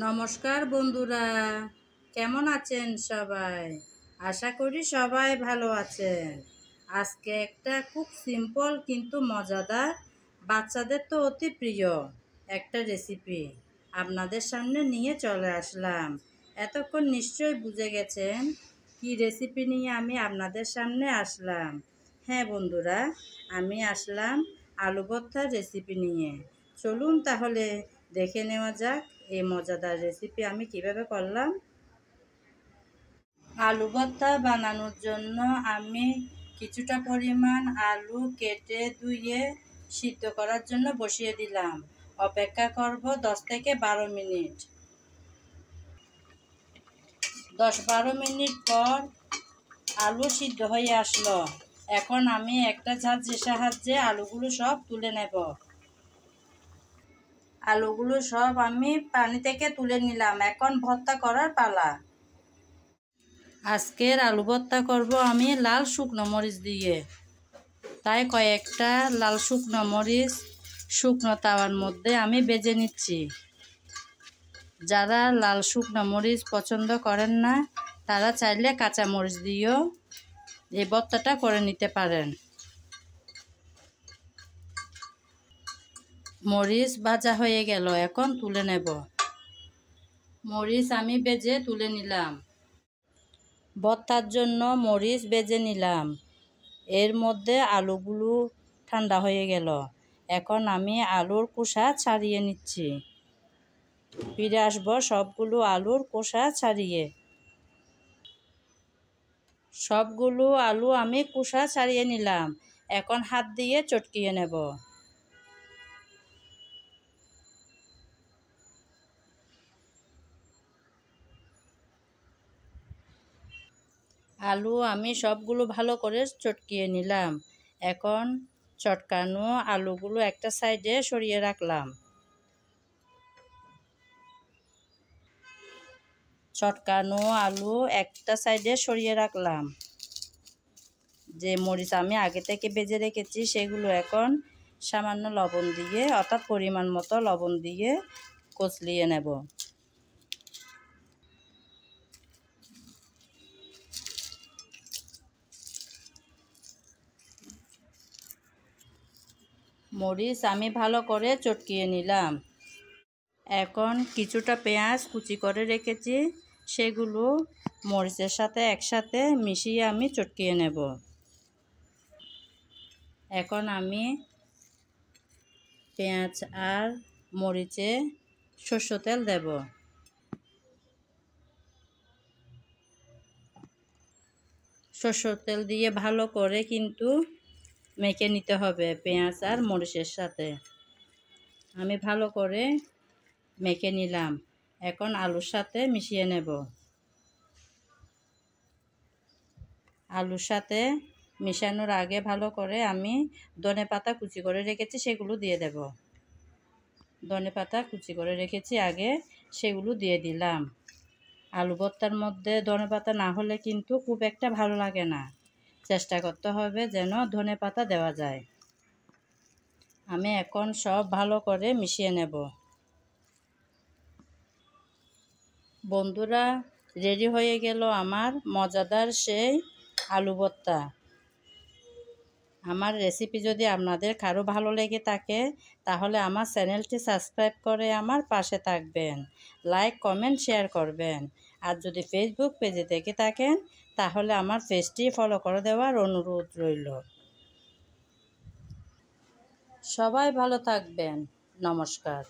নমস্কার বন্ধুরা, কেমন আছেন সবাই? আশা করি সবাই ভালো আছেন। আজকে একটা খুব সিম্পল কিন্তু মজাদার, বাচ্চাদের তো অতি প্রিয় একটা রেসিপি আপনাদের সামনে নিয়ে চলে আসলাম। এতক্ষণ নিশ্চয়ই বুঝে গেছেন কি রেসিপি নিয়ে আমি আপনাদের সামনে আসলাম। হ্যাঁ বন্ধুরা, আমি আসলাম আলু ভর্তার রেসিপি নিয়ে। চলুন তাহলে দেখে নেওয়া যাক এই মজাদার রেসিপি আমি কিভাবে করলাম। আলু ভর্তা বানানোর জন্য আমি কিছুটা পরিমাণ আলু কেটে ধুয়ে সিদ্ধ করার জন্য বসিয়ে দিলাম। অপেক্ষা করব 10 থেকে 12 মিনিট। 10-12 মিনিট পর আলু সিদ্ধ হয়ে আসলো। এখন আমি একটা ঝাঁঝরির সাহায্যে আলুগুলো সব তুলে নেব। আলুগুলো সব আমি পানি থেকে তুলে নিলাম। এখন ভর্তা করার পালা। আজকের আলু ভর্তা করব আমি লাল শুকনো মরিচ দিয়ে। তাই কয়েকটা লাল শুকনো মরিচ শুকনো তাওয়ার মধ্যে আমি ভেজে নিচ্ছি। যারা লাল শুকনো মরিচ পছন্দ করেন না তারা চাইলে কাঁচা মরিচ দিয়েও এই ভর্তাটা করে নিতে পারেন। মরিচ ভাজা হয়ে গেল, এখন তুলে নেব। মরিচ আমি ভেজে তুলে নিলাম। ভর্তার জন্য মরিচ ভেজে নিলাম। এর মধ্যে আলুগুলো ঠান্ডা হয়ে গেল। এখন আমি আলুর খোসা ছাড়িয়ে নিচ্ছি। ফিরে আসবো সবগুলো আলুর খোসা ছাড়িয়ে। সবগুলো আলু আমি খোসা ছাড়িয়ে নিলাম। এখন হাত দিয়ে চটকিয়ে নেব। আলু আমি সবগুলো ভালো করে চটকিয়ে নিলাম। এখন চটকানো আলুগুলো একটা সাইডে সরিয়ে রাখলাম। চটকানো আলু একটা সাইডে সরিয়ে রাখলাম। যে মরিচ আমি আগে থেকে ভেজে রেখেছি সেগুলো এখন সামান্য লবণ দিয়ে, অর্থাৎ পরিমাণ মতো লবণ দিয়ে কচলিয়ে নেব। মরিচ আমি ভালো করে চটকিয়ে নিলাম। এখন কিছুটা পেঁয়াজ কুচি করে রেখেছি, সেগুলো মরিচের সাথে একসাথে মিশিয়ে আমি চটকিয়ে নেব। এখন আমি পেঁয়াজ আর মরিচে সরষের তেল দেব। সরষের তেল দিয়ে ভালো করে কিন্তু মেখে নিতে হবে পেঁয়াজ আর মরিচের সাথে। আমি ভালো করে মেখে নিলাম। এখন আলুর সাথে মিশিয়ে নেব। আলুর সাথে মিশানোর আগে ভালো করে আমি ধনেপাতা কুচি করে রেখেছি সেগুলো দিয়ে দেব। ধনেপাতা কুচি করে রেখেছি আগে, সেগুলো দিয়ে দিলাম। আলু ভর্তার মধ্যে ধনেপাতা না হলে কিন্তু খুব একটা ভালো লাগে না। চেষ্টা করতে হবে যেন ধনেপাতা দেওয়া যায়। আমি এখন সব ভালো করে মিশিয়ে নেব। বন্ধুরা, রেডি হয়ে গেল আমার মজাদার সেই আলু ভর্তা। আমার রেসিপি যদি আপনাদের কারো ভালো লেগে থাকে তাহলে আমার চ্যানেলটি সাবস্ক্রাইব করে আমার পাশে থাকবেন, লাইক কমেন্ট শেয়ার করবেন। আর যদি ফেসবুক পেজে দেখে থাকেন তাহলে আমার পেজটি ফলো করে দেওয়ার অনুরোধ রইল। সবাই ভালো থাকবেন। নমস্কার।